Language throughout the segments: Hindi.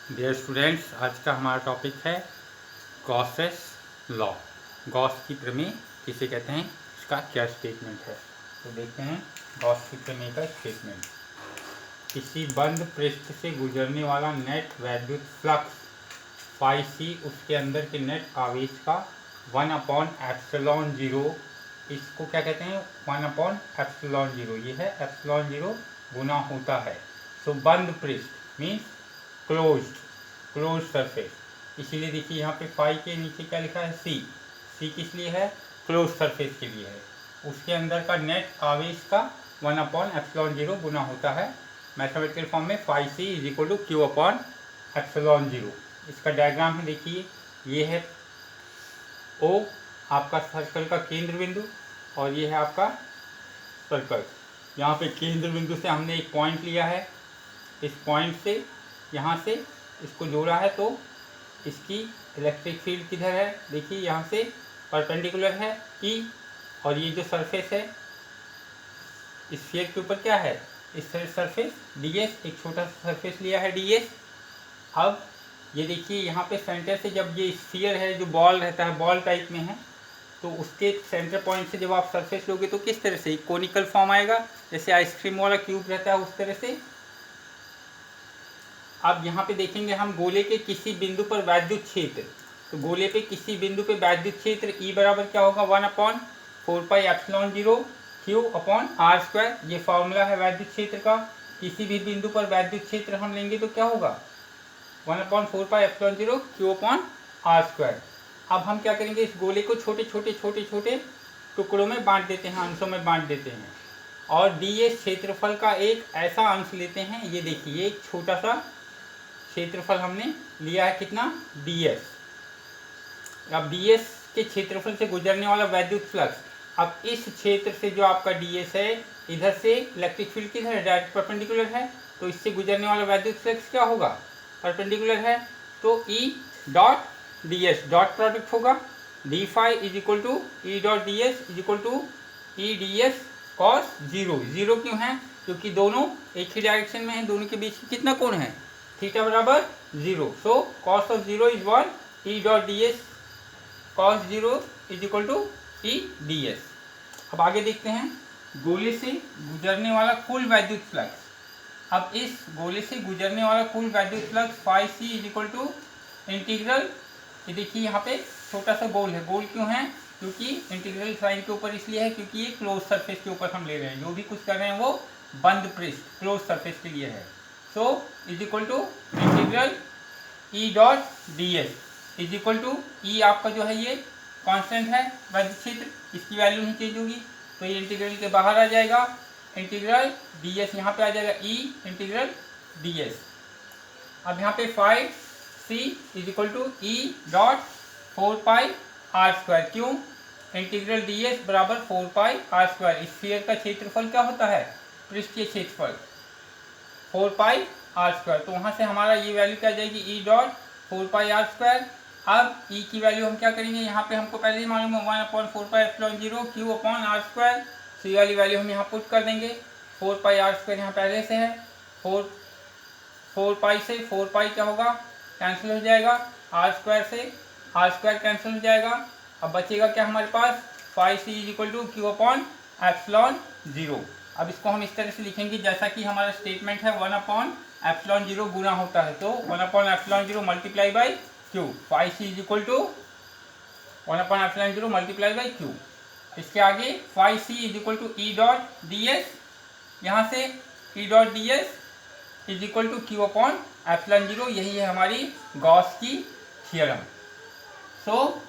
डियर स्टूडेंट्स, आज का हमारा टॉपिक है गॉसेस लॉ। गॉस की प्रमेय किसे कहते हैं, इसका क्या स्टेटमेंट है। तो देखते हैं गॉस की प्रमेय का स्टेटमेंट। किसी बंद पृष्ठ से गुजरने वाला नेट वैद्युत फ्लक्स फाई सी उसके अंदर के नेट आवेश का 1/ε0, इसको क्या कहते हैं 1/ε0, ये है ε0 गुना होता है। सो बंद पृष्ठ मीन्स क्लोज सरफेस, इसीलिए देखिए यहाँ पे फाई के नीचे क्या लिखा है सी। सी किस लिए है, क्लोज सरफेस के लिए है। उसके अंदर का नेट आवेश का 1/ε0 गुना होता है मैथमेटिकल फॉर्म में phi C is equal to Q/ε0। इसका डायग्राम है, देखिए ये है ओ आपका सर्कल का केंद्र बिंदु और ये है आपका सर्कल। यहाँ पे केंद्र बिंदु से हमने एक पॉइंट लिया है, इस पॉइंट से यहाँ से इसको जोड़ा है, तो इसकी इलेक्ट्रिक फील्ड किधर है, देखिए यहाँ से परपेंडिकुलर है E, और ये जो सरफेस है इस स्फीयर के ऊपर क्या है, इस सरफेस ds, एक छोटा सा सरफेस लिया है ds। अब ये देखिए यहाँ पे सेंटर से जब ये स्फीयर है जो बॉल रहता है, बॉल टाइप में है, तो उसके सेंटर पॉइंट से जब आप सरफेस लोगे तो किस तरह से कोनिकल फॉर्म आएगा, जैसे आइसक्रीम वाला क्यूब रहता है उस तरह से। अब यहाँ पे देखेंगे हम गोले के किसी बिंदु पर वैद्युत क्षेत्र, तो गोले पे किसी बिंदु पे वैद्युत क्षेत्र E बराबर क्या होगा 1/4πε0 Q/r²। ये फॉर्मूला है वैद्युत क्षेत्र का। किसी भी बिंदु पर वैद्युत क्षेत्र हम लेंगे तो क्या होगा 1/4πε0 Q/r²। अब हम क्या करेंगे, इस गोले को छोटे छोटे टुकड़ों में बांट देते हैं, अंशों में बांट देते हैं, और ds क्षेत्रफल का एक ऐसा अंश लेते हैं। ये देखिए एक छोटा सा क्षेत्रफल हमने लिया है, कितना ds। अब ds के क्षेत्रफल से गुजरने वाला वैद्युत फ्लक्स, अब इस क्षेत्र से जो आपका ds है, इधर से इलेक्ट्रिक फील्ड किधर है, डायरेक्ट परपेंडिकुलर है, तो इससे गुजरने वाला वैद्युत फ्लक्स क्या होगा, परपेंडिकुलर है, तो E dot ds dot product होगा d phi is equal to E dot ds is equal to E ds cos 0 क्यों है, क्योंकि दोनों एक ही डायरेक्शन में है, दोनों के बीच कितना कोण है थीटा बराबर 0। So cos of 0 is 1, E dot ds cos 0 is equal to E ds। अब आगे देखते हैं गोले से गुजरने वाला कुल वैद्युत फ्लक्स। अब इस गोले से गुजरने वाला कुल वैद्युत flux phi C is equal to integral, ये देखिए यहाँ पे छोटा सा गोल है, गोल क्यों है, क्योंकि इंटीग्रल साइन के ऊपर इसलिए है क्योंकि ये क्लोज सरफेस के ऊपर हम ले रहे हैं, जो भी कुछ कर रहे हैं वो बंद पृष्ठ क्लोज सरफेस के लिए है। So is equal to integral E dot ds is equal to E आपका जो है ये कांस्टेंट है वैद्युत क्षेत्र, इसकी वैल्यू नहीं चेंज होगी, तो ये इंटीग्रल के बाहर आ जाएगा, इंटीग्रल ds यहाँ पे आ जाएगा E इंटीग्रल ds। अब यहाँ पे phi C is equal to E dot 4πr², क्यों, इंटीग्रल ds बराबर 4πr²। इस स्फीयर का क्षेत्रफल क्या होता है, पृष्ठीय क्षेत्रफल 4πr², तो वहाँ से हमारा ये वैल्यू क्या जाएगी E डॉट 4πr²। अब E की वैल्यू हम क्या करेंगे, यहाँ पे हमको पहले ही मालूम है 1/4πε0 Q/r², तो ये वाली वैल्यू हम यहाँ पुट कर देंगे। 4πr² यहाँ पहले से है, 4π से 4π क्या होगा, कैंसिल हो जाएगा, r² से r² कैंसिल हो जाएगा। अब बचेगा क्या हमारे पास, phi C is equal to Q/ε0। अब इसको हम इस तरह से लिखेंगे जैसा कि हमारा स्टेटमेंट है 1/ε0 गुना होता है, तो 1/ε0 multiply by Q, phi C is equal to 1/ε0 multiply by Q। इसके आगे phi C is equal to E dot ds, यहाँ से E dot ds is equal to Q/ε0, यही है हमारी गॉस की थ्योरम। सो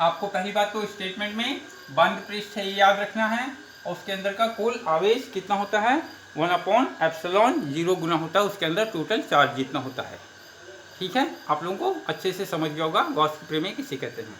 आपको पहली बात तो स्टेटमेंट में बंद पृष्ठ है ये याद रखना है, और उसके अंदर का कुल आवेश कितना होता है 1/ε0 गुना होता है उसके अंदर टोटल चार्ज जितना होता है। ठीक है, आप लोगों को अच्छे से समझ गया होगा गॉस की प्रमेय किसे कहते हैं।